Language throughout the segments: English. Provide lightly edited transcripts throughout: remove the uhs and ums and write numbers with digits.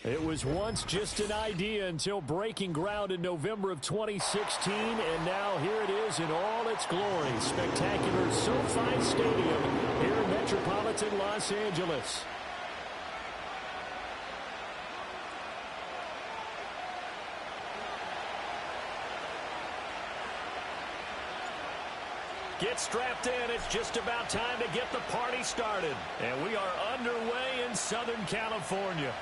It was once just an idea until breaking ground in November of 2016, and now here it is in all its glory. Spectacular SoFi Stadium here in metropolitan Los Angeles. Get strapped in. It's just about time to get the party started. And we are underway in Southern California.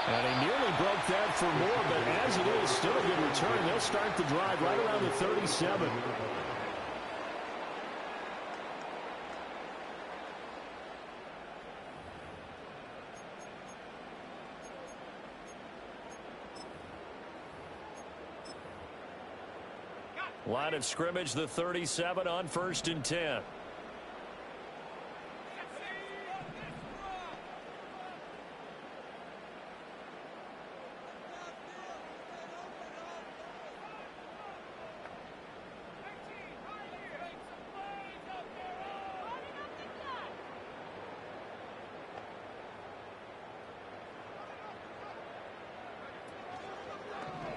And he nearly broke that for more, but as it is, still a good return. They'll start the drive right around the 37. Line of scrimmage, the 37 on 1st and 10.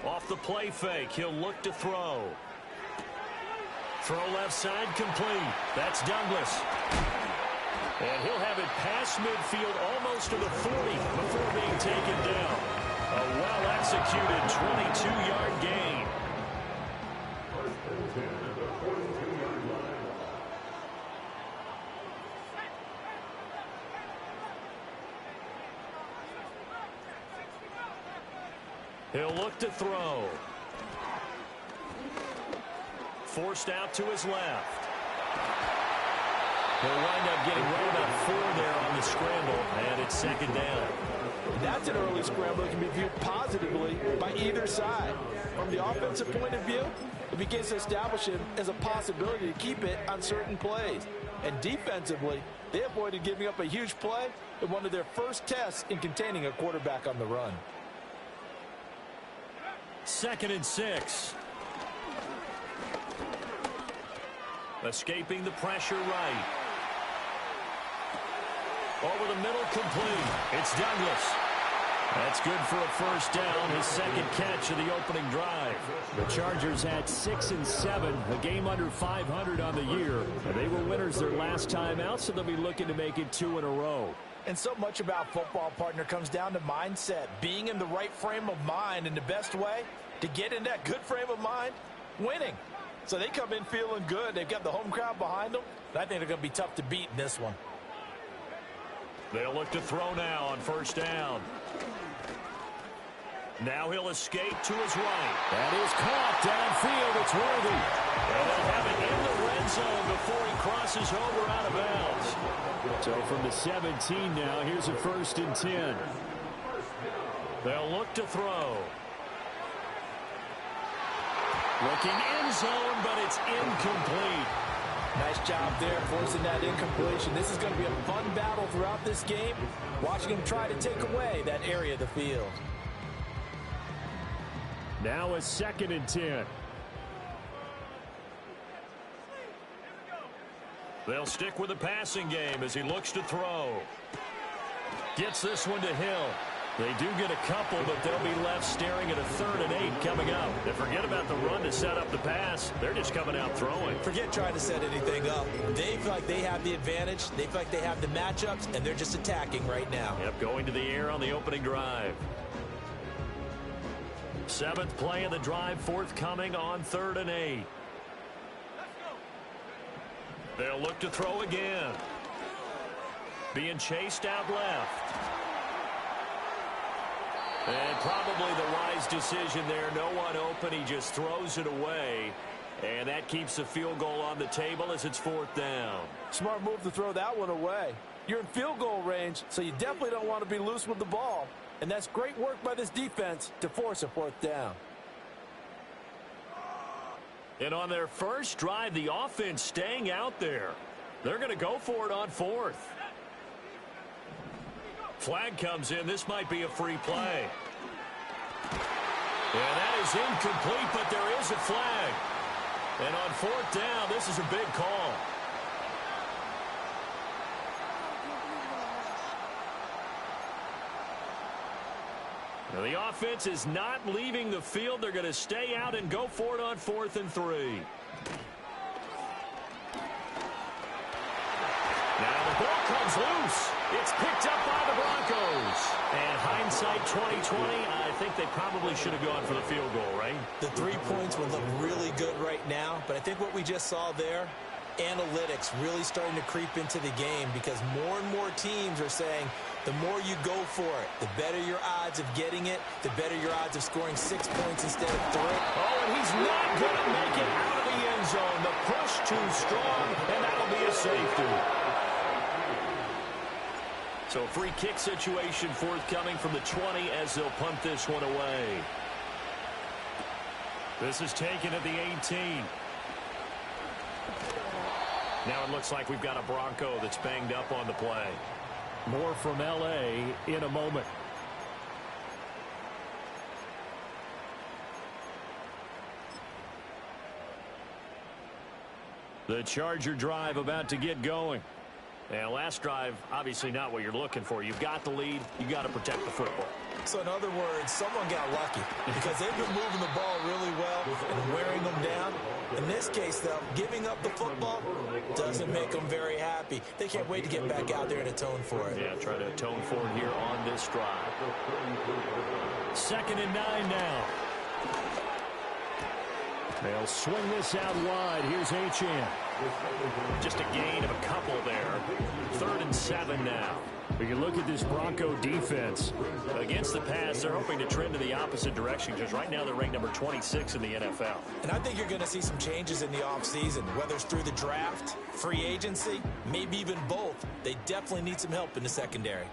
Off the play fake, he'll look to throw. Throw left side complete. That's Douglas. And he'll have it past midfield almost to the 40 before being taken down. A well-executed 22-yard gain. He'll look to throw. Forced out to his left. He'll wind up getting right about 4 there on the scramble, and it's 2nd down. That's an early scramble that can be viewed positively by either side. From the offensive point of view, it begins to establish him as a possibility to keep it on certain plays. And defensively, they avoided giving up a huge play in one of their first tests in containing a quarterback on the run. 2nd and 6. Escaping the pressure right. Over the middle, complete. It's Douglas. That's good for a 1st down, his 2nd catch of the opening drive. The Chargers had 6 and 7, a game under 500 on the year. And they were winners their last time out, so they'll be looking to make it 2 in a row. And so much about football, partner, comes down to mindset. Being in the right frame of mind, and the best way to get in that good frame of mind, winning. So they come in feeling good. They've got the home crowd behind them. And I think they're going to be tough to beat in this one. They'll look to throw now on 1st down. Now he'll escape to his right. That is caught downfield. It's Worthy. And they'll have it in the red zone before he crosses over out of bounds. So from the 17 now, here's a 1st and 10. They'll look to throw. Looking end zone, but it's incomplete. Nice job there, forcing that incompletion. This is going to be a fun battle throughout this game, watching him try to take away that area of the field. Now a 2nd and 10. They'll stick with the passing game as he looks to throw. Gets this one to Hill. They do get a couple, but they'll be left staring at a 3rd and 8 coming up. And forget about the run to set up the pass. They're just coming out throwing. Forget trying to set anything up. They feel like they have the advantage. They feel like they have the matchups, and they're just attacking right now. Yep, going to the air on the opening drive. 7th play of the drive forthcoming on 3rd and 8. They'll look to throw again. Being chased out left. And probably the wise decision there. No one open. He just throws it away. And that keeps the field goal on the table as it's 4th down. Smart move to throw that one away. You're in field goal range, so you definitely don't want to be loose with the ball. And that's great work by this defense to force a 4th down. And on their first drive, the offense staying out there. They're going to go for it on 4th. Flag comes in. This might be a free play. And that is incomplete, but there is a flag. And on 4th down, this is a big call. Now, the offense is not leaving the field. They're going to stay out and go for it on 4th and 3. Now the ball comes loose. It's picked up by the Broncos. And hindsight 2020, I think they probably should have gone for the field goal, right? The 3 points would look really good right now, but I think what we just saw there, analytics really starting to creep into the game because more and more teams are saying the more you go for it, the better your odds of getting it, the better your odds of scoring 6 points instead of 3. Oh, and he's not going to make it out of the end zone. The push too strong, and that'll be a safety. So a free kick situation forthcoming from the 20 as they'll punt this one away. This is taken at the 18. Now it looks like we've got a Bronco that's banged up on the play. More from L.A. in a moment. The Charger drive about to get going. And last drive, obviously not what you're looking for. You've got the lead. You've got to protect the football. So in other words, someone got lucky because they've been moving the ball really well and wearing them down. In this case, though, giving up the football doesn't make them very happy. They can't wait to get back out there and atone for it. Yeah, try to atone for it here on this drive. 2nd and 9 now. They'll swing this out wide. Here's Achane. Just a gain of a couple there. 3rd and 7 now. We can look at this Bronco defense. Against the pass, they're hoping to trend in the opposite direction because right now they're ranked number 26 in the NFL. And I think you're going to see some changes in the offseason, whether it's through the draft, free agency, maybe even both. They definitely need some help in the secondary.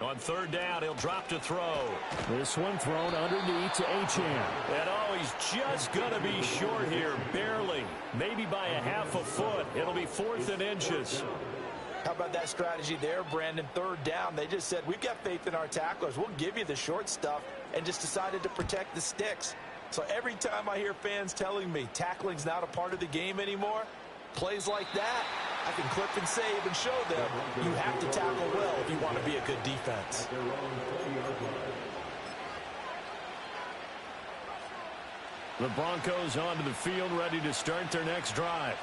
On 3rd down, he'll drop to throw. This one thrown underneath to Achane. And oh, he's just going to be short here, barely. Maybe by a half a foot. It'll be 4th and inches. How about that strategy there, Brandon? 3rd down, they just said, we've got faith in our tacklers. We'll give you the short stuff, and just decided to protect the sticks. So every time I hear fans telling me tackling's not a part of the game anymore, plays like that, I can clip and save and show them you have to tackle well if you want to be a good defense. The Broncos onto the field, ready to start their next drive.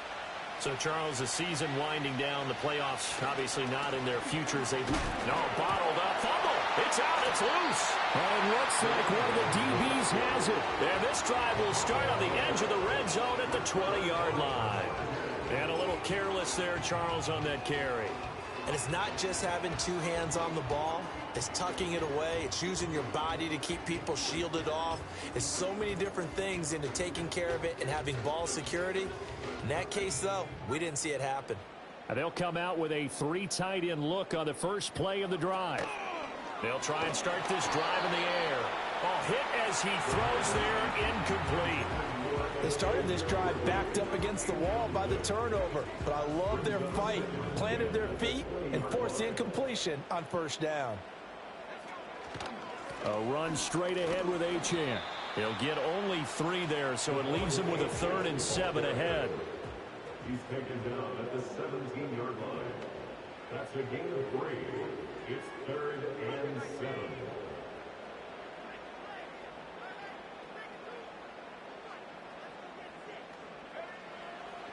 So, Charles, the season winding down, the playoffs obviously not in their future as they... No, bottled up, fumble! It's out, it's loose! And it looks like one of the DBs has it. And this drive will start on the edge of the red zone at the 20-yard line. And a little careless there, Charles, on that carry. And it's not just having 2 hands on the ball. It's tucking it away. It's using your body to keep people shielded off. It's so many different things into taking care of it and having ball security. In that case, though, we didn't see it happen. And they'll come out with a 3 tight end look on the first play of the drive. They'll try and start this drive in the air. Oh, hit as he throws there, incomplete. They started this drive backed up against the wall by the turnover, but I love their fight. Planted their feet and forced the incompletion on 1st down. A run straight ahead with Achane. He'll get only 3 there, so it leaves him with a 3rd and 7 ahead. He's taken down at the 17-yard line. That's a gain of 3. It's 3rd and 7.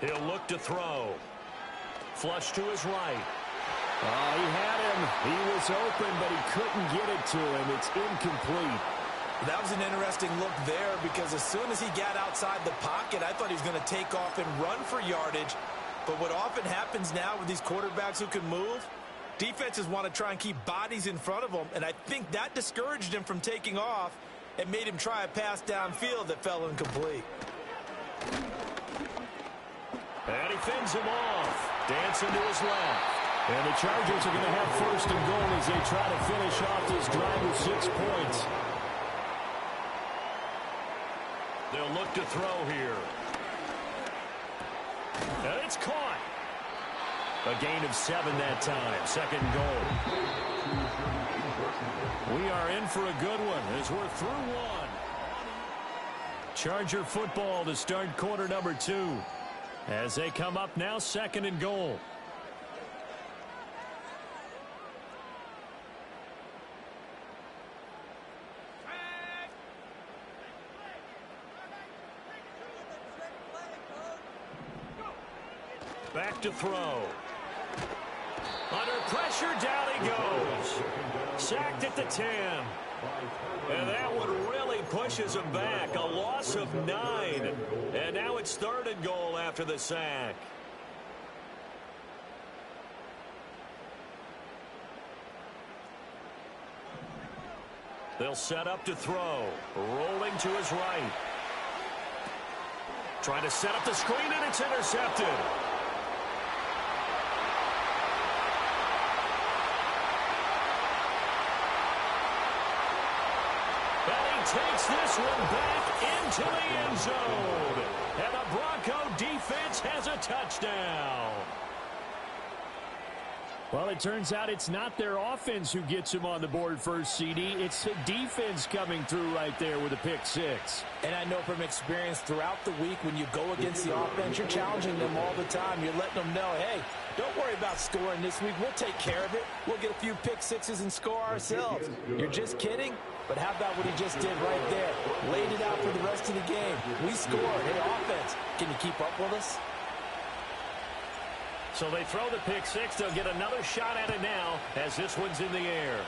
He'll look to throw. Flush to his right. He had him. He was open, but he couldn't get it to him. It's incomplete. That was an interesting look there because as soon as he got outside the pocket, I thought he was going to take off and run for yardage. But what often happens now with these quarterbacks who can move, defenses want to try and keep bodies in front of them, and I think that discouraged him from taking off and made him try a pass downfield that fell incomplete. And he fends him off. Dancing to his left. And the Chargers are going to have 1st and goal as they try to finish off this drive with 6 points. They'll look to throw here. And it's caught. A gain of 7 that time. 2nd and goal. We are in for a good one as we're through 1. Charger football to start quarter number 2. As they come up now, 2nd and goal. Back to throw. Under pressure, down he goes. Sacked at the 10. And that one really pushes him back. A loss of 9. And now it's 3rd and goal after the sack. They'll set up to throw. Rolling to his right. Trying to set up the screen, and it's intercepted. Takes this one back into the end zone. And the Bronco defense has a touchdown. Well, it turns out it's not their offense who gets him on the board first, CD. It's the defense coming through right there with a pick 6. And I know from experience throughout the week, when you go against the offense, you're challenging them all the time. You're letting them know, hey, don't worry about scoring this week. We'll take care of it. We'll get a few pick 6s and score ourselves. You're just kidding? But how about what he just did right there? Laid it out for the rest of the game. We scored. Hey, offense, can you keep up with us? So they throw the pick 6. They'll get another shot at it now as this one's in the air.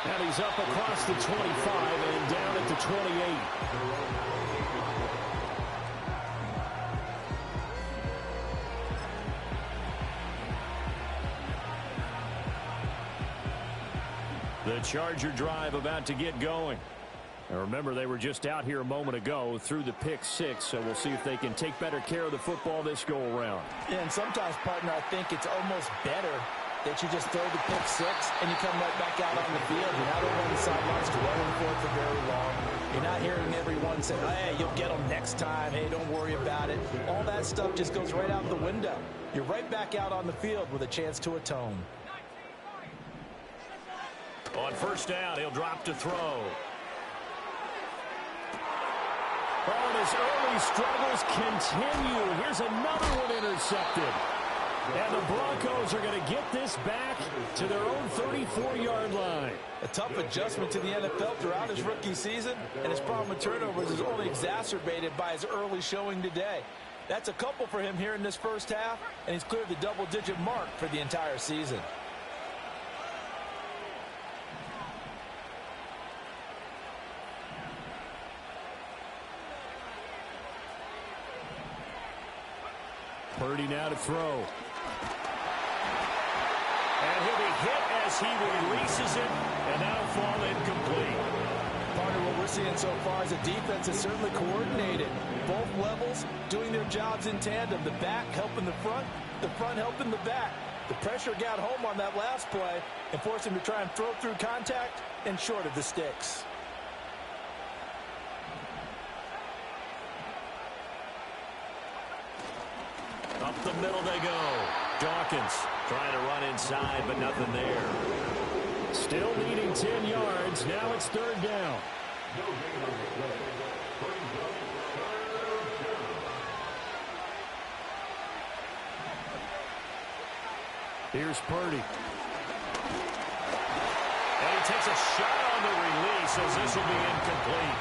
And he's up across the 25 and down at the 28. The Charger drive about to get going. Now remember, they were just out here a moment ago through the pick 6, so we'll see if they can take better care of the football this go-around. And sometimes, partner, I think it's almost better that you just throw the pick 6 and you come right back out on the field. You're not over on the sidelines dwelling for it for very long. You're not hearing everyone say, hey, you'll get them next time. Hey, don't worry about it. All that stuff just goes right out the window. You're right back out on the field with a chance to atone. On first down, he'll drop to throw. Oh, and his early struggles continue. Here's another one intercepted. And the Broncos are going to get this back to their own 34-yard line. A tough adjustment to the NFL throughout his rookie season, and his problem with turnovers is only exacerbated by his early showing today. That's a couple for him here in this first half, and he's cleared the double-digit mark for the entire season. Purdy now to throw. And he'll be hit as he releases it, and that'll fall incomplete. Part of what we're seeing so far is the defense is certainly coordinated. Both levels doing their jobs in tandem. The back helping the front helping the back. The pressure got home on that last play and forced him to try and throw through contact and short of the sticks. Up the middle they go. Dawkins trying to run inside, but nothing there. Still needing 10 yards. Now it's 3rd down. Here's Purdy. And he takes a shot on the release as this will be incomplete.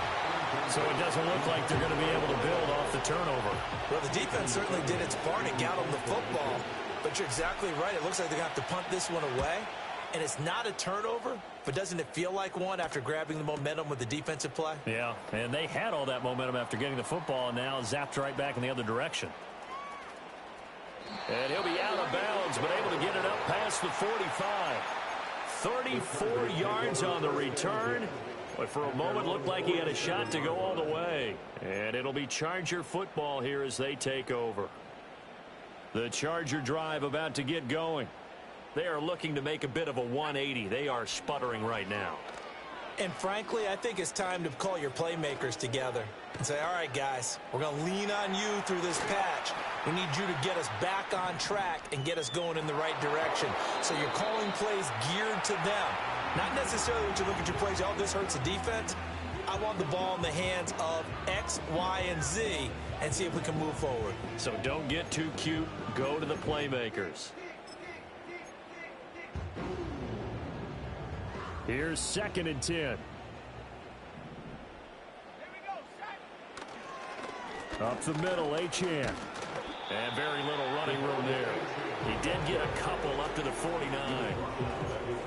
So it doesn't look like they're going to be able to build off the turnover. Well, the defense certainly did its part and got them the football. But you're exactly right. It looks like they're going to have to punt this one away. And it's not a turnover, but doesn't it feel like one after grabbing the momentum with the defensive play? Yeah, and they had all that momentum after getting the football, and now zapped right back in the other direction. And he'll be out of bounds, but able to get it up past the 45. 34 yards on the return. But for a moment, looked like he had a shot to go all the way. And it'll be Charger football here as they take over. The Charger drive about to get going. They are looking to make a bit of a 180. They are sputtering right now. And frankly, I think it's time to call your playmakers together and say, all right, guys, we're going to lean on you through this patch. We need you to get us back on track and get us going in the right direction. So you're calling plays geared to them. Not necessarily when you look at your plays, oh, this hurts the defense. I want the ball in the hands of X, Y, and Z and see if we can move forward. So don't get too cute. Go to the playmakers. Here's 2nd and 10. Up the middle, Achane. And very little running room there. He did get a couple up to the 49.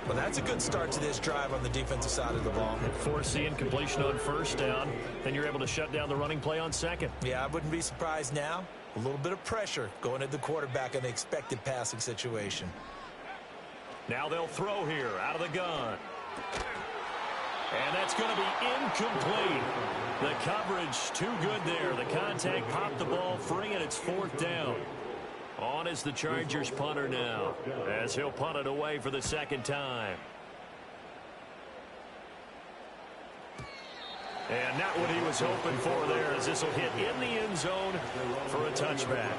Well, that's a good start to this drive on the defensive side of the ball. Force the incompletion on 1st down. Then you're able to shut down the running play on 2nd. Yeah, I wouldn't be surprised now. A little bit of pressure going at the quarterback in the expected passing situation. Now they'll throw here out of the gun. And that's going to be incomplete. The coverage too good there. The contact popped the ball free, and it's 4th down. On is the Chargers punter now, as he'll punt it away for the 2nd time. And not what he was hoping for there, as this will hit in the end zone for a touchback.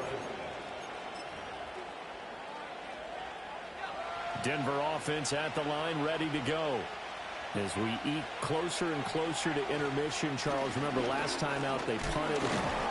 Denver offense at the line, ready to go. As we eat closer and closer to intermission, Charles, remember last time out they punted.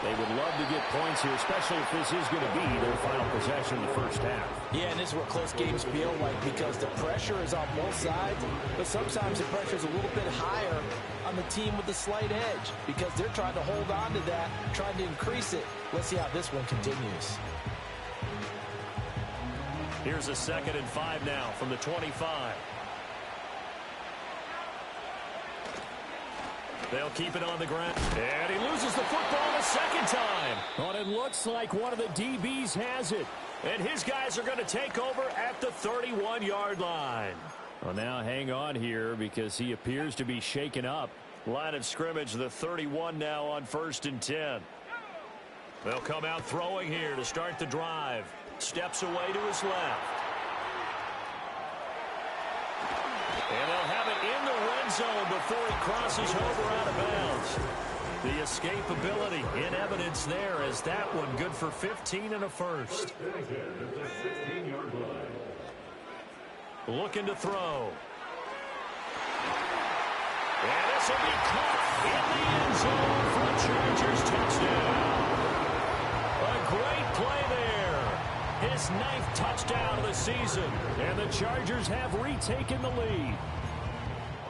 They would love to get points here, especially if this is going to be their final possession in the 1st half. Yeah, and this is what close games feel like because the pressure is on both sides, but sometimes the pressure is a little bit higher on the team with the slight edge because they're trying to hold on to that, trying to increase it. Let's see how this one continues. Here's a 2nd and 5 now from the 25. They'll keep it on the ground. And he loses the football a 2nd time. Well, it looks like one of the DBs has it. And his guys are going to take over at the 31-yard line. Well, now hang on here because he appears to be shaken up. Line of scrimmage, the 31 now on 1st and 10. They'll come out throwing here to start the drive. Steps away to his left. And they'll have it in the red zone before he crosses over out of bounds. The escapability in evidence there as that one good for 15 and a 1st. Looking to throw. And this will be caught in the end zone for a Chargers touchdown. A great play there. His 9th touchdown of the season. And the Chargers have retaken the lead.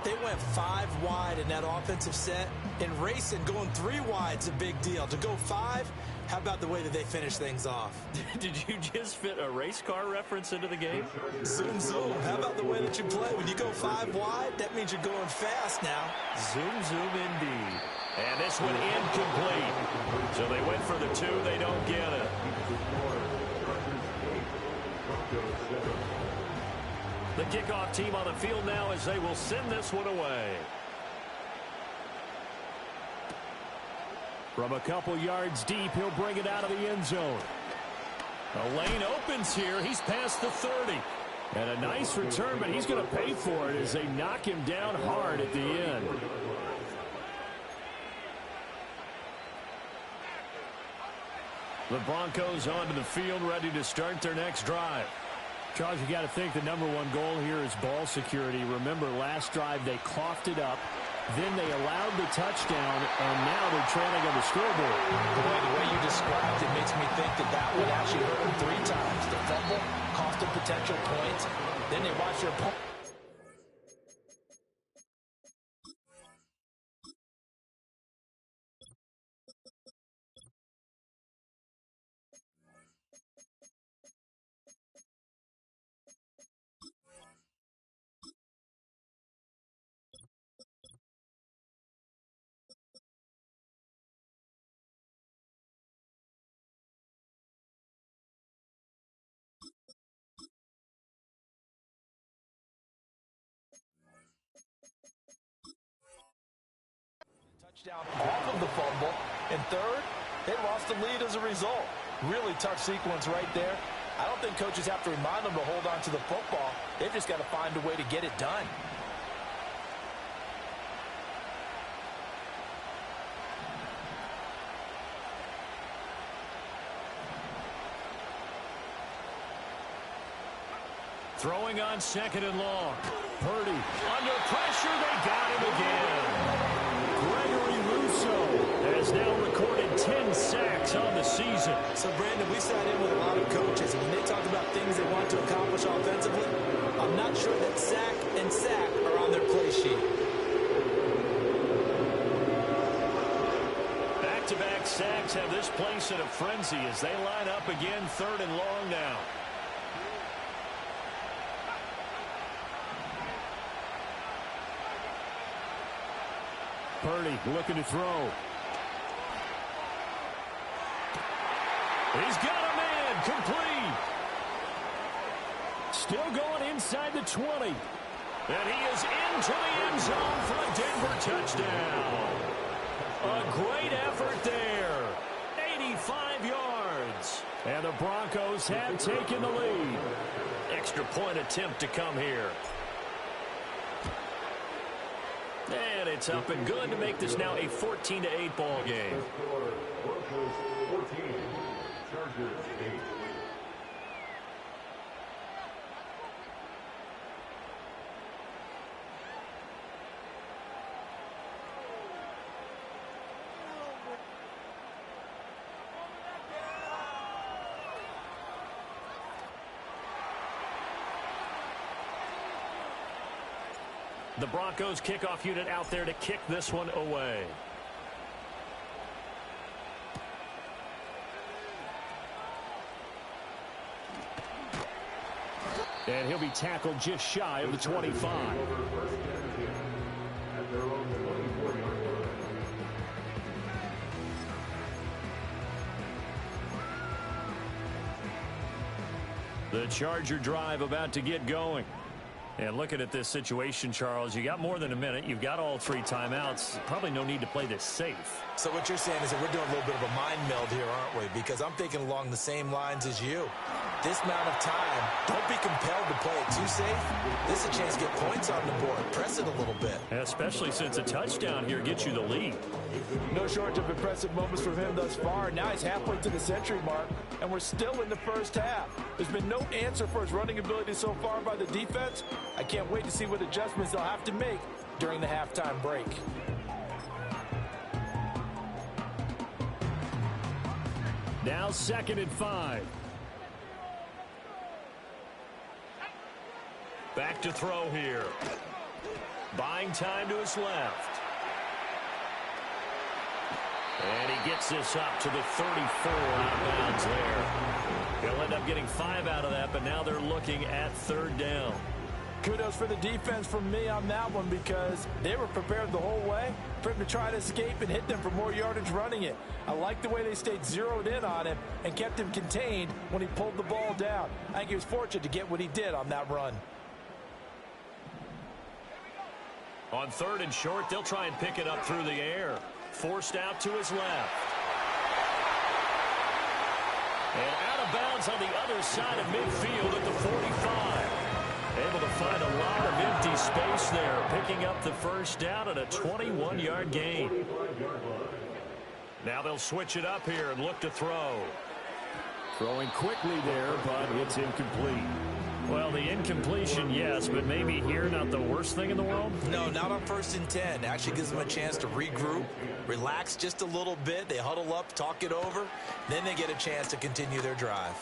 They went 5 wide in that offensive set. And racing, going 3 wide is a big deal. To go 5, how about the way that they finish things off? Did you just fit a race car reference into the game? Zoom, zoom. How about the way that you play? When you go 5 wide, that means you're going fast now. Zoom, zoom indeed. And this one incomplete. So they went for the 2. They don't get it. The kickoff team on the field now as they will send this one away. From a couple yards deep, he'll bring it out of the end zone. A lane opens here. He's past the 30. And a nice return, but he's going to pay for it as they knock him down hard at the end. The Broncos onto the field, ready to start their next drive. Charles, you got to think the #1 goal here is ball security. Remember, last drive they coughed it up, then they allowed the touchdown, and now they're trailing on the scoreboard. Boy, the way you described it makes me think that that would actually hurt them 3 times. The fumble cost them potential points. Then they watch their opponent. Touchdown off of the fumble. And third, they lost the lead as a result. Really tough sequence right there. I don't think coaches have to remind them to hold on to the football. They've just got to find a way to get it done. Throwing on second and long. Purdy under pressure. They got him again. Gregory Rousseau has now recorded 10 sacks on the season. So, Brandon, we sat in with a lot of coaches, and when they talk about things they want to accomplish offensively, I'm not sure that sack and sack are on their play sheet. Back-to-back sacks have this place in a frenzy as they line up again, third and long now. Purdy looking to throw. He's got a man, complete. Still going inside the 20. And he is into the end zone for a Denver touchdown. A great effort there. 85 yards. And the Broncos have taken the lead. Extra point attempt to come here. And it's up and good to make this now a 14-8 ball game. Broncos 14, Chargers 8. The Broncos kickoff unit out there to kick this one away. And he'll be tackled just shy of the 25. At their own 24-yard line. The Charger drive about to get going. And looking at this situation, Charles, you got more than a minute. You've got all 3 timeouts. Probably no need to play this safe. So what you're saying is that we're doing a little bit of a mind meld here, aren't we? Because I'm thinking along the same lines as you. This amount of time, don't be compelled to play it too safe. This is a chance to get points on the board. Press it a little bit. Especially since a touchdown here gets you the lead. No shortage of impressive moments from him thus far. Now he's halfway to the century mark, and we're still in the first half. There's been no answer for his running ability so far by the defense. I can't wait to see what adjustments they'll have to make during the halftime break. Now 2nd and 5. Back to throw here. Buying time to his left. And he gets this up to the 34 out of bounds there. He'll end up getting 5 out of that, but now they're looking at 3rd down. Kudos for the defense from me on that one because they were prepared the whole way for him to try to escape and hit them for more yardage running it. I like the way they stayed zeroed in on him and kept him contained when he pulled the ball down. I think he was fortunate to get what he did on that run. On 3rd and short, they'll try and pick it up through the air. Forced out to his left. And out of bounds on the other side of midfield at the 45. Able to find a lot of empty space there, picking up the 1st down at a 21-yard gain. Now they'll switch it up here and look to throw. Throwing quickly there, but it's incomplete. Well, the incompletion, yes, but maybe here not the worst thing in the world? No, not on 1st and 10. Actually gives them a chance to regroup, relax just a little bit. They huddle up, talk it over. Then they get a chance to continue their drive.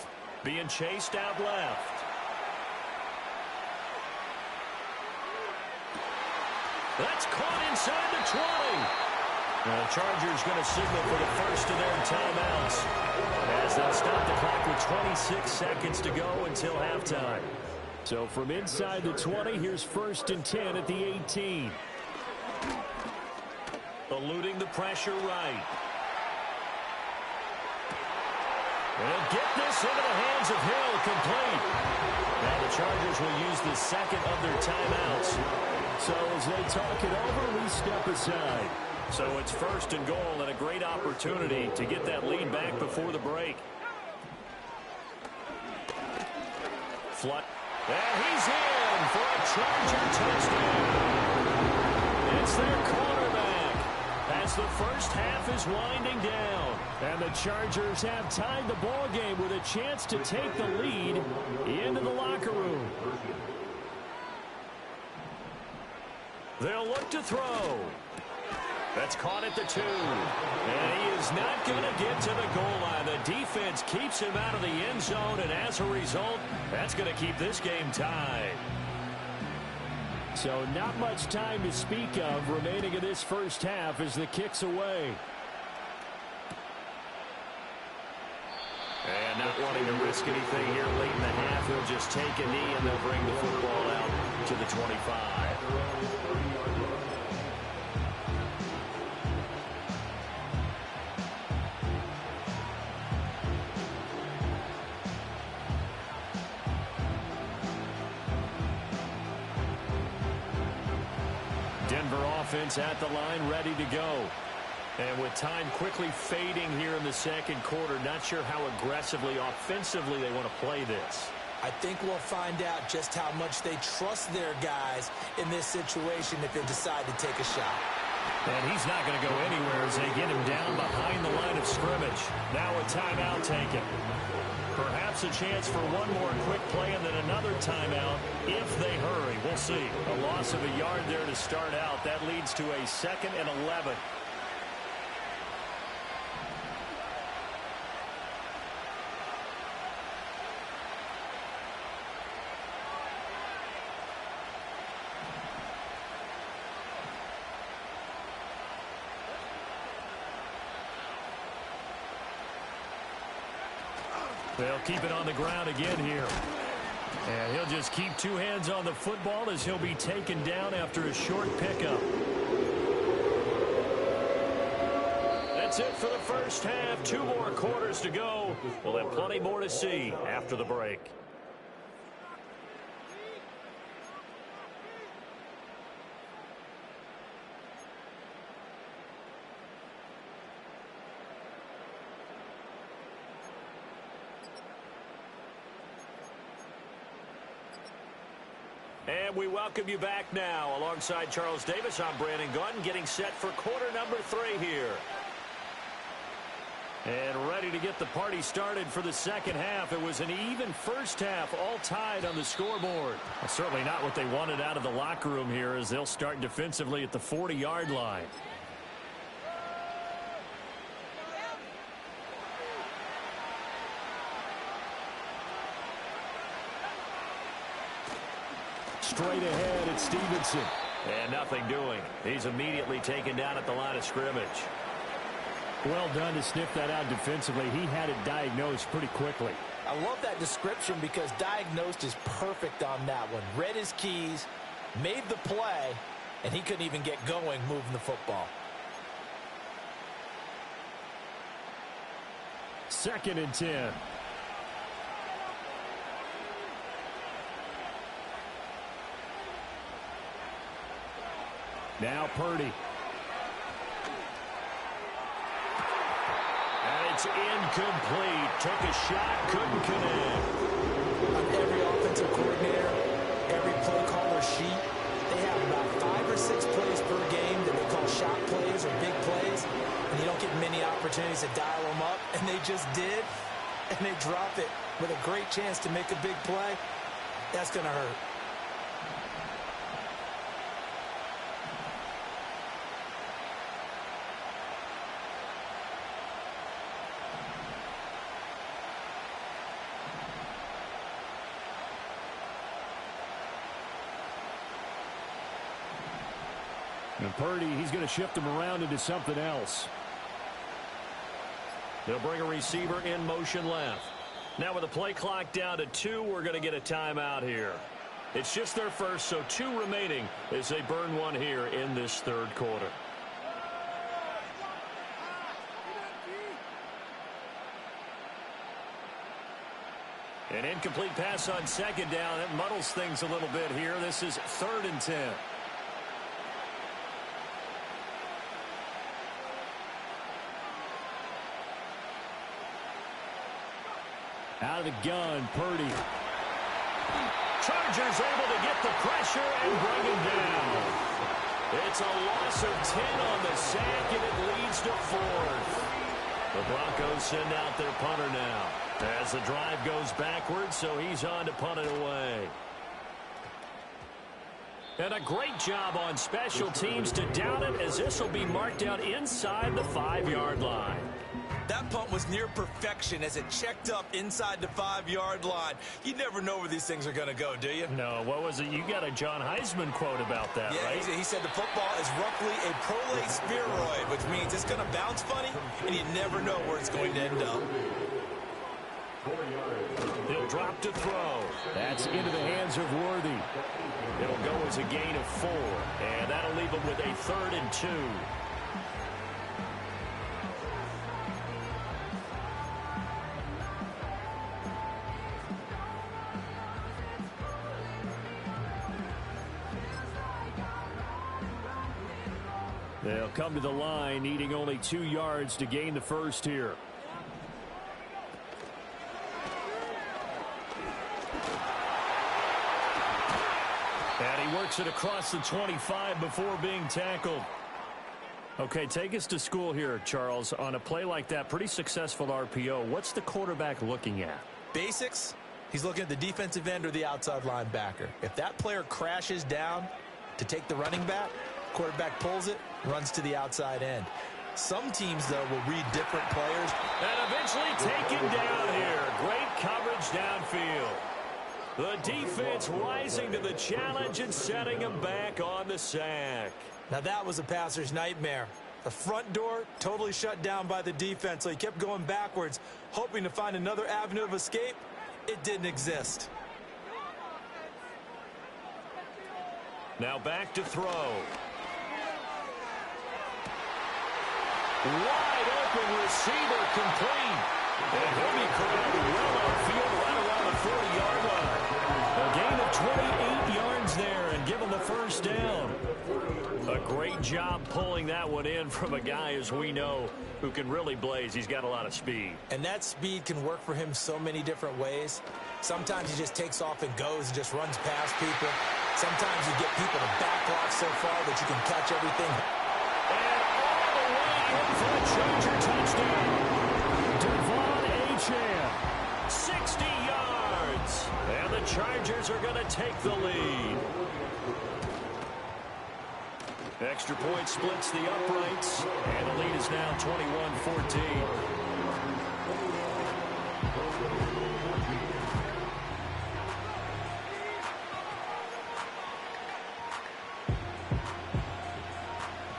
Being chased out left. That's caught inside the 20. Well, the Chargers going to signal for the first of their timeouts as they'll stop the clock with 26 seconds to go until halftime. So from inside the 20, here's 1st and 10 at the 18. Eluding the pressure right. And get this into the hands of Hill, complete. Now the Chargers will use the 2nd of their timeouts. So as they talk it over, we step aside. So it's 1st and goal and a great opportunity to get that lead back before the break. Flood. And he's in for a Charger touchdown. It's their cornerback. Has as the first half is winding down. And the Chargers have tied the ball game with a chance to take the lead into the locker room. They'll look to throw. That's caught at the 2. And he is not going to get to the goal line. The defense keeps him out of the end zone, and as a result, that's going to keep this game tied. So not much time to speak of remaining in this first half as the kick's away. And not wanting to risk anything here late in the half, he'll just take a knee and they'll bring the football out to the 25. Denver offense at the line, ready to go. And with time quickly fading here in the second quarter, not sure how aggressively, offensively they want to play this. I think we'll find out just how much they trust their guys in this situation if they decide to take a shot. And he's not going to go anywhere as they get him down behind the line of scrimmage. Now a timeout taken. Perhaps a chance for one more quick play and then another timeout if they hurry. We'll see. A loss of a yard there to start out. That leads to a 2nd and 11. They'll keep it on the ground again here. And he'll just keep two hands on the football as he'll be taken down after a short pickup. That's it for the first half. 2 more quarters to go. We'll have plenty more to see after the break. And we welcome you back now. Alongside Charles Davis, I'm Brandon Gunn, getting set for quarter number 3 here. And ready to get the party started for the second half. It was an even first half, all tied on the scoreboard. Well, certainly not what they wanted out of the locker room here as they'll start defensively at the 40-yard line. Straight ahead, it's Stevenson. And nothing doing. He's immediately taken down at the line of scrimmage. Well done to sniff that out defensively. He had it diagnosed pretty quickly. I love that description because diagnosed is perfect on that one. Read his keys, made the play, and he couldn't even get going moving the football. 2nd and 10. Now Purdy. And it's incomplete. Took a shot, couldn't connect. On every offensive coordinator, every play caller sheet, they have about 5 or 6 plays per game that they call shot plays or big plays, and you don't get many opportunities to dial them up, and they just did, and they drop it with a great chance to make a big play. That's going to hurt. And Purdy, he's going to shift him around into something else. They'll bring a receiver in motion left. Now with the play clock down to 2, we're going to get a timeout here. It's just their first, so 2 remaining as they burn one here in this third quarter. An incomplete pass on 2nd down. It muddles things a little bit here. This is 3rd and 10. Out of the gun, Purdy. Chargers able to get the pressure and bring him down. It's a loss of 10 on the sack, and it leads to fourth. The Broncos send out their punter now as the drive goes backwards, so he's on to punt it away. And a great job on special teams to down it, as this will be marked out inside the 5-yard line. That punt was near perfection as it checked up inside the 5-yard line. You never know where these things are going to go, do you? No, what was it? You got a John Heisman quote about that, yeah, right? He said the football is roughly a prolate spheroid, which means it's going to bounce funny, and you never know where it's going to end up. He'll drop to throw. That's into the hands of Worthy. It'll go as a gain of 4, and that'll leave him with a 3rd and 2. They'll come to the line, needing only 2 yards to gain the first here. And he works it across the 25 before being tackled. Okay, take us to school here, Charles. On a play like that, pretty successful RPO. What's the quarterback looking at? Basics. He's looking at the defensive end or the outside linebacker. If that player crashes down to take the running back, quarterback pulls it, runs to the outside end. Some teams, though, will read different players. And eventually taken down here. Great coverage downfield. The defense rising to the challenge and setting him back on the sack. Now that was a passer's nightmare. The front door totally shut down by the defense, so he kept going backwards, hoping to find another avenue of escape. It didn't exist. Now back to throw. Wide open receiver complete. And he'll be corralled well outfield right around the 40-yard line. A gain of 28 yards there and give him the first down. A great job pulling that one in from a guy, as we know, who can really blaze. He's got a lot of speed. And that speed can work for him so many different ways. Sometimes he just takes off and goes and just runs past people. Sometimes you get people to back off so far that you can catch everything. And all the way in for a Charger touchdown. Devon Achane. 60 yards. And the Chargers are going to take the lead. Extra point splits the uprights, and the lead is now 21-14.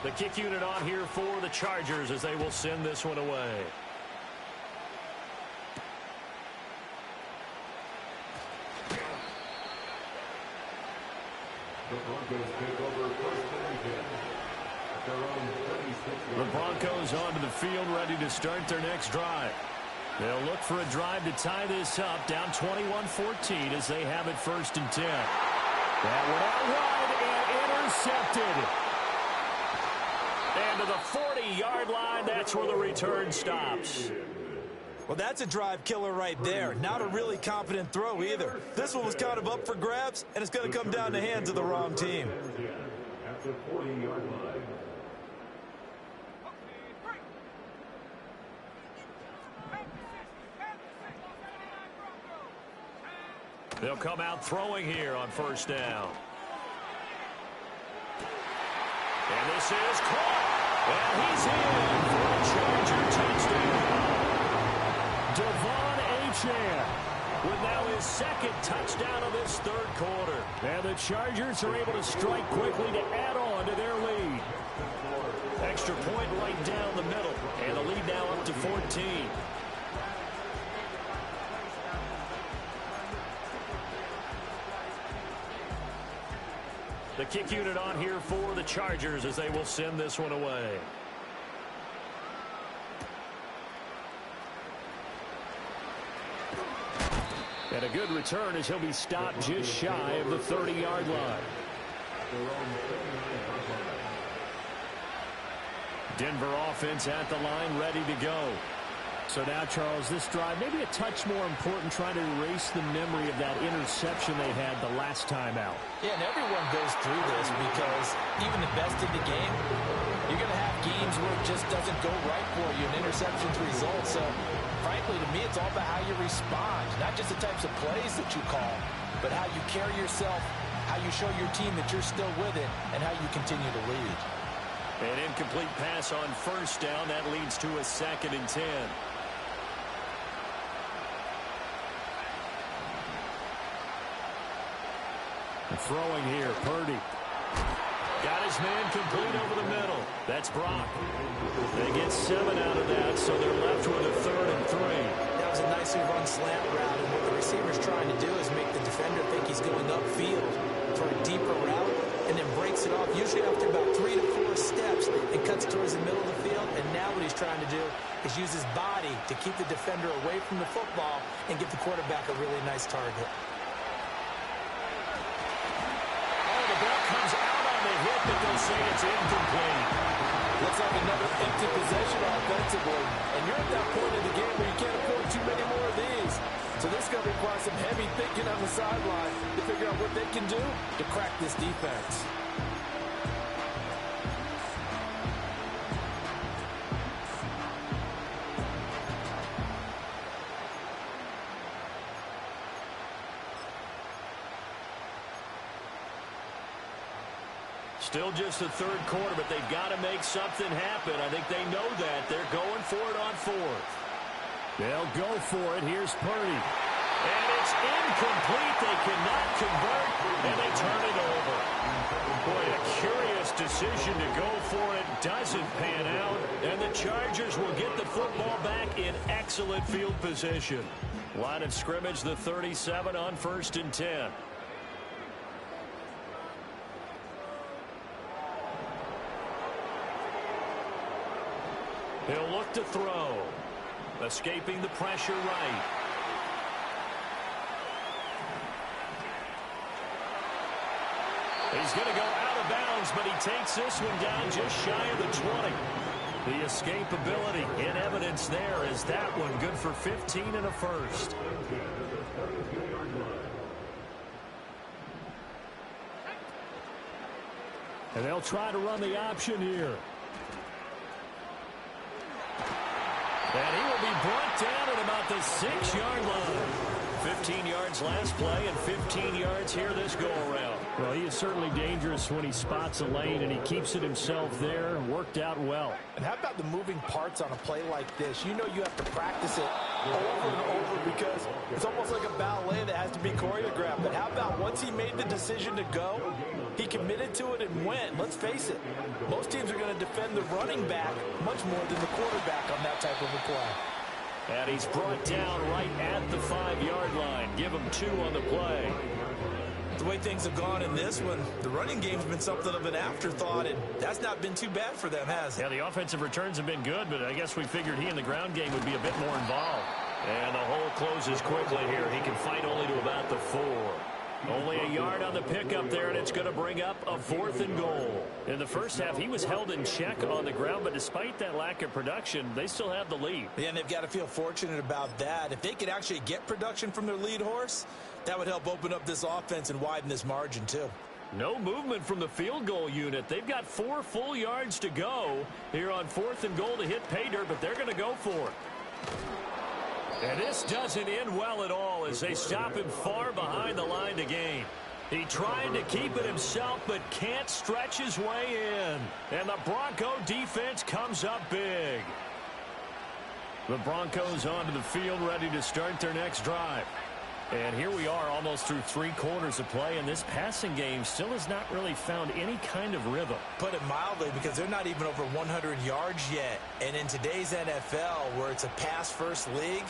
The kick unit on here for the Chargers as they will send this one away. The Broncos take over first and 10. Their own 36. The Broncos onto the field, ready to start their next drive. They'll look for a drive to tie this up, down 21-14 as they have it 1st and 10. That went out wide and intercepted. And to the 40-yard line, that's where the return stops. Well, that's a drive killer right there. Not a really confident throw either. This one was kind of up for grabs, and it's going to come down the hands of the wrong team. At the 40-yard line. They'll come out throwing here on 1st down. And this is caught. And he's in for a Charger touchdown. Devon Achane with now his 2nd touchdown of this 3rd quarter. And the Chargers are able to strike quickly to add on to their lead. Extra point right down the middle. And the lead now up to 14. The kick unit on here for the Chargers as they will send this one away. And a good return as he'll be stopped just shy of the 30-yard line. Denver offense at the line, ready to go. So now, Charles, this drive maybe a touch more important, trying to erase the memory of that interception they had the last time out. Yeah, and everyone goes through this because even the best in the game, you're going to have games where it just doesn't go right for you and interceptions result. So, frankly, to me, it's all about how you respond. Not just the types of plays that you call, but how you carry yourself, how you show your team that you're still with it, and how you continue to lead. An incomplete pass on first down. That leads to a 2nd and 10. Throwing here, Purdy. Got his man complete over the middle. That's Brock. They get 7 out of that, so they're left with a 3rd and 3. That was a nicely run slant route, and what the receiver's trying to do is make the defender think he's going upfield for a deeper route, and then breaks it off, usually after about 3 to 4 steps, and cuts towards the middle of the field. And now what he's trying to do is use his body to keep the defender away from the football and give the quarterback a really nice target. Comes out on the hit, but they'll say it's incomplete. Looks like another empty possession offensively. And you're at that point in the game where you can't afford too many more of these. So this is going to require some heavy thinking on the sideline to figure out what they can do to crack this defense. Still just the 3rd quarter, but they've got to make something happen. I think they know that. They're going for it on 4th. They'll go for it. Here's Purdy. And it's incomplete. They cannot convert, and they turn it over. Boy, a curious decision to go for it. Doesn't pan out, and the Chargers will get the football back in excellent field position. Line of scrimmage, the 37 on 1st and 10. He'll look to throw. Escaping the pressure right. He's going to go out of bounds, but he takes this one down just shy of the 20. The escapability in evidence there is that one good for 15 and a 1st. And they'll try to run the option here. And he will be brought down at about the 6-yard line. 15 yards last play and 15 yards here this go-around. Well, he is certainly dangerous when he spots a lane, and he keeps it himself there. Worked out well. And how about the moving parts on a play like this? You know you have to practice it over and over because it's almost like a ballet that has to be choreographed. But how about once he made the decision to go, he committed to it and went. Let's face it, most teams are going to defend the running back much more than the quarterback on that type of a play. And he's brought down right at the 5-yard line. Give him 2 on the play. The way things have gone in this one, the running game's been something of an afterthought, and that's not been too bad for them, has it? Yeah, the offensive returns have been good, but I guess we figured he in the ground game would be a bit more involved. And the hole closes quickly here. He can fight only to about the 4. Only a yard on the pickup there, and it's going to bring up a 4th and goal. In the first half, he was held in check on the ground, but despite that lack of production, they still have the lead. Yeah, and they've got to feel fortunate about that. If they could actually get production from their lead horse, that would help open up this offense and widen this margin, too. No movement from the field goal unit. They've got 4 full yards to go here on 4th and goal to hit pay dirt, but they're going to go for it. And this doesn't end well at all as they stop him far behind the line to gain. He tried to keep it himself, but can't stretch his way in. And the Bronco defense comes up big. The Broncos onto the field, ready to start their next drive. And here we are almost through 3 quarters of play, and this passing game still has not really found any kind of rhythm. Put it mildly, because they're not even over 100 yards yet. And in today's NFL, where it's a pass-first league,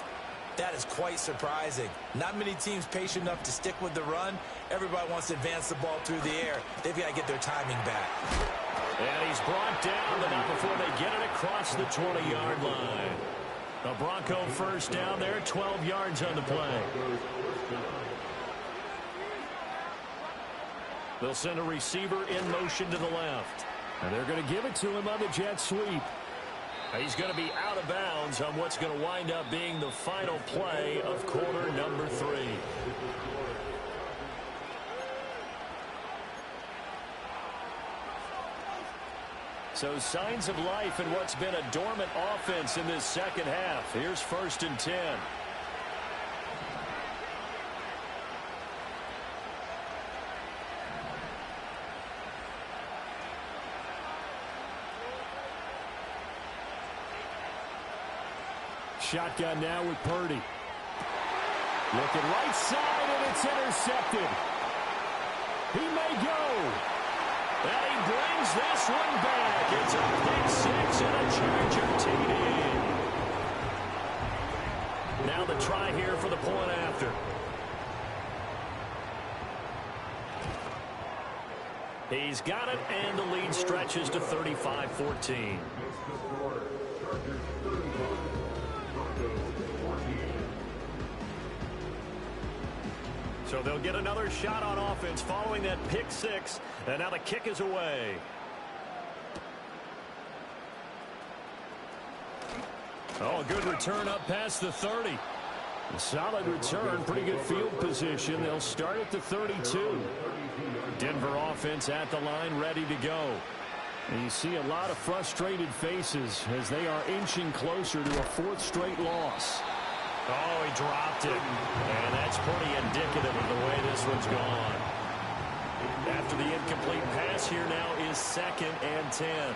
that is quite surprising. Not many teams patient enough to stick with the run. Everybody wants to advance the ball through the air. They've got to get their timing back. And he's brought down, but not before they get it across the 20-yard line. The Bronco first down there, 12 yards on the play. They'll send a receiver in motion to the left. And they're going to give it to him on the jet sweep. He's going to be out of bounds on what's going to wind up being the final play of quarter number 3. So signs of life in what's been a dormant offense in this second half. Here's 1st and 10. Shotgun now with Purdy. Looking right side, and it's intercepted. He may go. And he brings this one back. It's a pick six and a Charger TD. Now the try here for the point after. He's got it, and the lead stretches to 35-14. So they'll get another shot on offense following that pick six, and now the kick is away. Oh, good return up past the 30. A solid return, pretty good field position. They'll start at the 32. Denver offense at the line, ready to go. And you see a lot of frustrated faces as they are inching closer to a 4th straight loss. Oh, he dropped it. And that's pretty indicative of the way this one's gone. After the incomplete pass, here now is 2nd and 10.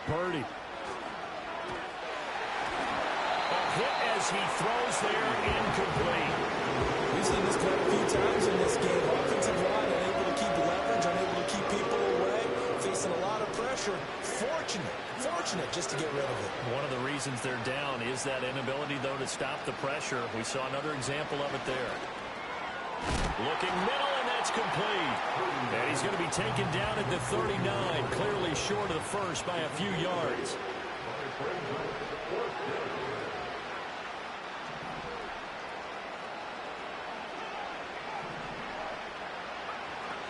Purdy. A hit as he throws there, incomplete. We've seen this quite a few times in this game. Offensive line unable to keep leverage, unable to keep people away, facing a lot of pressure. Fortunate just to get rid of it. One of the reasons they're down is that inability, though, to stop the pressure. We saw another example of it there. Looking middle, and that's complete. And he's going to be taken down at the 39, clearly short of the first by a few yards.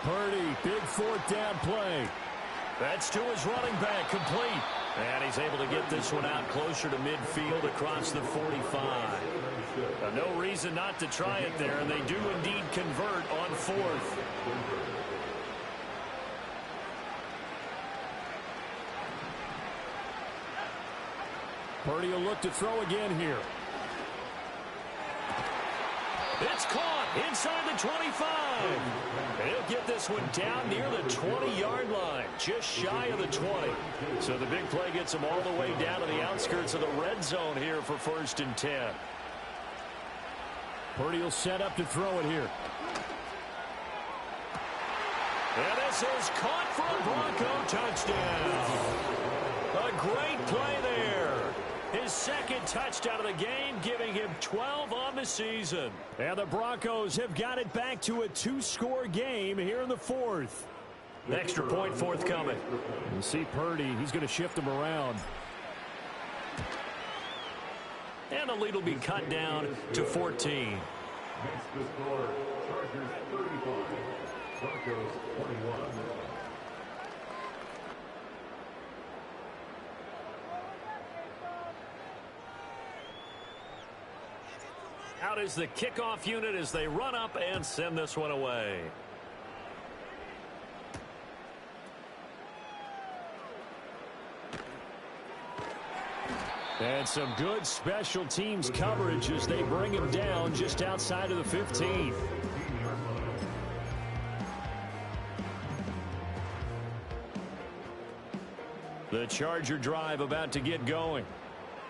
Purdy, big 4th down play. That's to his running back, complete. And he's able to get this one out closer to midfield across the 45. No reason not to try it there, and they do indeed convert on 4th. Purdy will look to throw again here. It's caught inside the 25. He'll get this one down near the 20-yard line, just shy of the 20. So the big play gets him all the way down to the outskirts of the red zone here for 1st and 10. Purdy will set up to throw it here. And this is caught for a Bronco touchdown. A great play there. His 2nd touchdown of the game, giving him 12 on the season. And the Broncos have got it back to a 2-score game here in the 4th. Extra point forthcoming. You see Purdy, he's going to shift him around. And the lead will be cut down to 14. Makes the score Chargers 35, Broncos 21. Out is the kickoff unit as they run up and send this one away. And some good special teams coverage as they bring him down just outside of the 15. The Charger drive about to get going.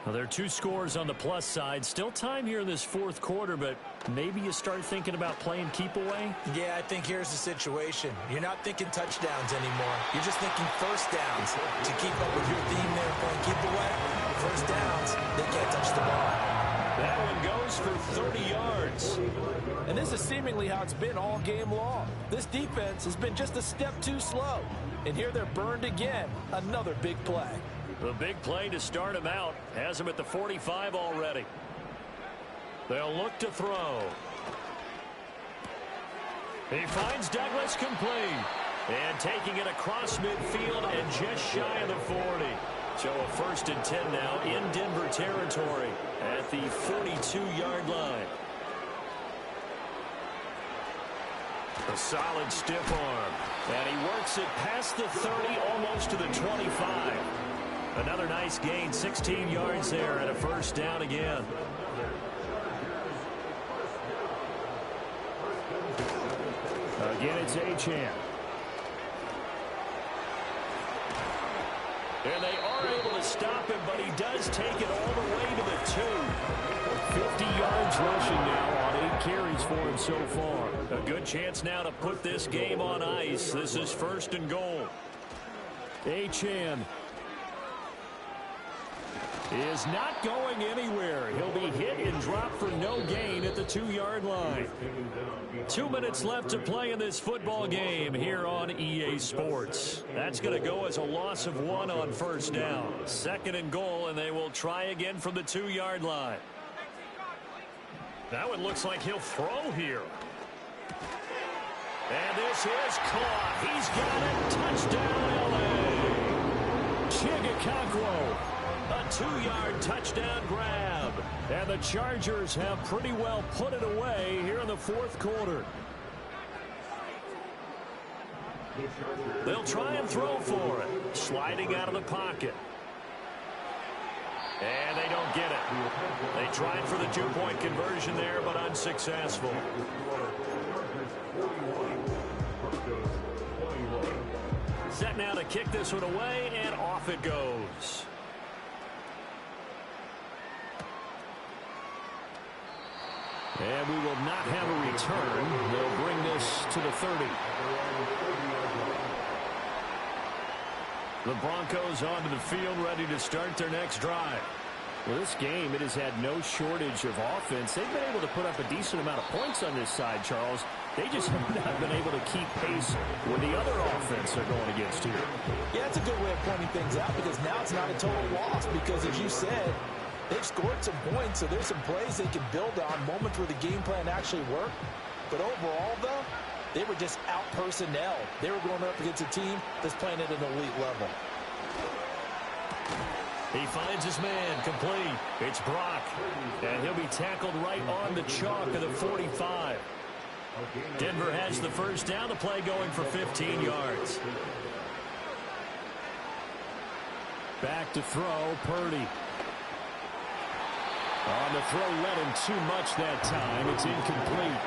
Well, there are 2 scores on the plus side. Still time here in this 4th quarter, but maybe you start thinking about playing keep away? Yeah, I think here's the situation. You're not thinking touchdowns anymore. You're just thinking first downs. To keep up with your theme there, playing keep away, first downs, they can't touch the ball. That one goes for 30 yards. And this is seemingly how it's been all game long. This defense has been just a step too slow. And here they're burned again. Another big play. The big play to start him out has him at the 45 already. They'll look to throw. He finds Douglas complete. And taking it across midfield and just shy of the 40. So a 1st and 10 now in Denver territory at the 42-yard line. A solid stiff arm. And he works it past the 30, almost to the 25. Another nice gain, 16 yards there, and a first down again. Again, it's Achane. And they are able to stop him, but he does take it all the way to the 2. 50 yards rushing now on 8 carries for him so far. A good chance now to put this game on ice. This is 1st and goal. Achane is not going anywhere. He'll be hit and dropped for no gain at the 2-yard line. 2 minutes left to play in this football game here on EA Sports. That's going to go as a loss of 1 on 1st down. 2nd and goal, and they will try again from the 2-yard line. Now it looks like he'll throw here. And this is caught. He's got it. Touchdown, L.A. Chigakakwo. A 2-yard touchdown grab. And the Chargers have pretty well put it away here in the 4th quarter. They'll try and throw for it. Sliding out of the pocket. And they don't get it. They tried for the 2-point conversion there, but unsuccessful. Set now to kick this one away, and off it goes. And we will not have a return. They'll bring this to the 30. The Broncos onto the field, ready to start their next drive. Well, this game, it has had no shortage of offense. They've been able to put up a decent amount of points on this side, Charles. They just have not been able to keep pace with the other offense they're going against here. Yeah, it's a good way of pointing things out because now it's not a total loss because, as you said, they've scored some points, so there's some plays they can build on, moments where the game plan actually worked. But overall, though, they were just out-personnel. They were going up against a team that's playing at an elite level. He finds his man, complete. It's Brock, and he'll be tackled right on the chalk of the 45. Denver has the first down. The play going for 15 yards. Back to throw, Purdy. On the throw, led him too much that time. It's incomplete.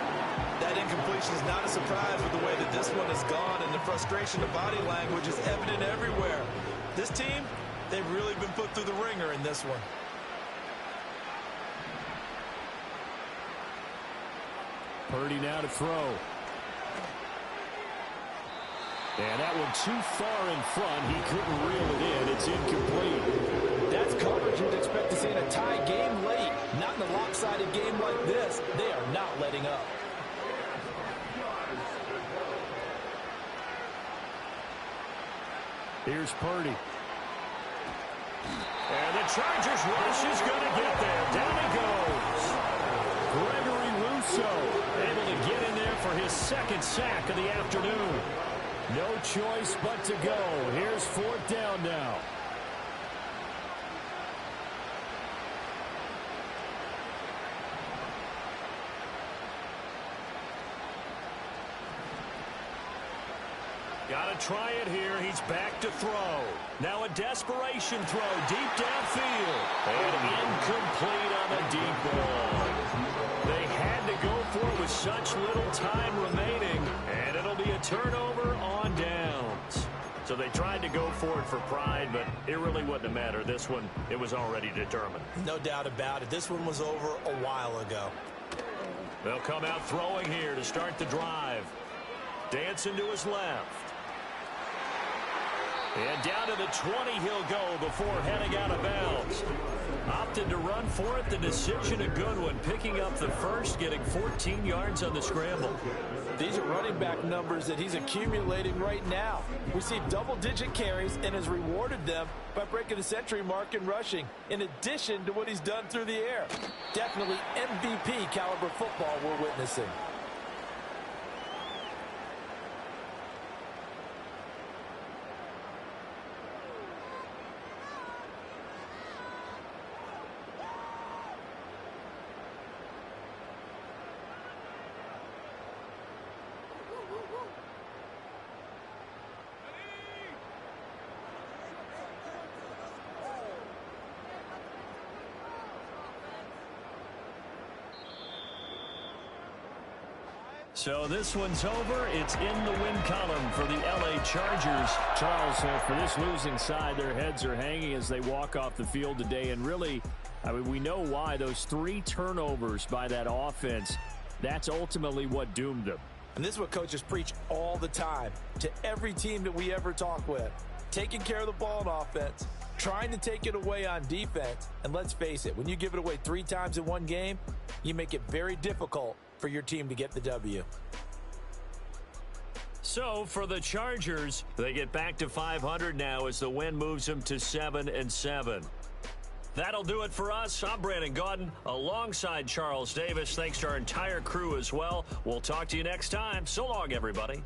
That incompletion is not a surprise with the way that this one has gone, and the frustration of body language is evident everywhere. This team, they've really been put through the ringer in this one. Purdy now to throw. And that one too far in front. He couldn't reel it in. It's incomplete. That's coverage you'd expect to see in a tie game late. Not in a lopsided game like this. They are not letting up. Here's Purdy. And the Chargers rush is going to get there. Down he goes. Gregory Rousseau able to get in there for his 2nd sack of the afternoon. No choice but to go. Here's 4th down now. Got to try it here. He's back to throw. Now a desperation throw deep downfield. And incomplete on a deep ball. They had to go for it with such little time remaining. And it'll be a turnover on downs. So they tried to go for it for pride, but it really wouldn't have mattered. This one, it was already determined. No doubt about it. This one was over a while ago. They'll come out throwing here to start the drive. Dancing to his left. And down to the 20 he'll go before heading out of bounds. Opted to run for it. The decision a good one. Picking up the first, getting 14 yards on the scramble. These are running back numbers that he's accumulating right now. Received double-digit carries and has rewarded them by breaking the century mark in rushing, in addition to what he's done through the air. Definitely MVP caliber football we're witnessing. So this one's over. It's in the win column for the L.A. Chargers. Charles, for this losing side, their heads are hanging as they walk off the field today. And really, I mean, we know why. Those 3 turnovers by that offense, that's ultimately what doomed them. And this is what coaches preach all the time to every team that we ever talk with. Taking care of the ball on offense, trying to take it away on defense. And let's face it, when you give it away 3 times in one game, you make it very difficult for your team to get the W. So for the Chargers, they get back to 500 now as the win moves them to 7-7. That'll do it for us. I'm Brandon Gaudin alongside Charles Davis. Thanks to our entire crew as well. We'll talk to you next time. So long, everybody.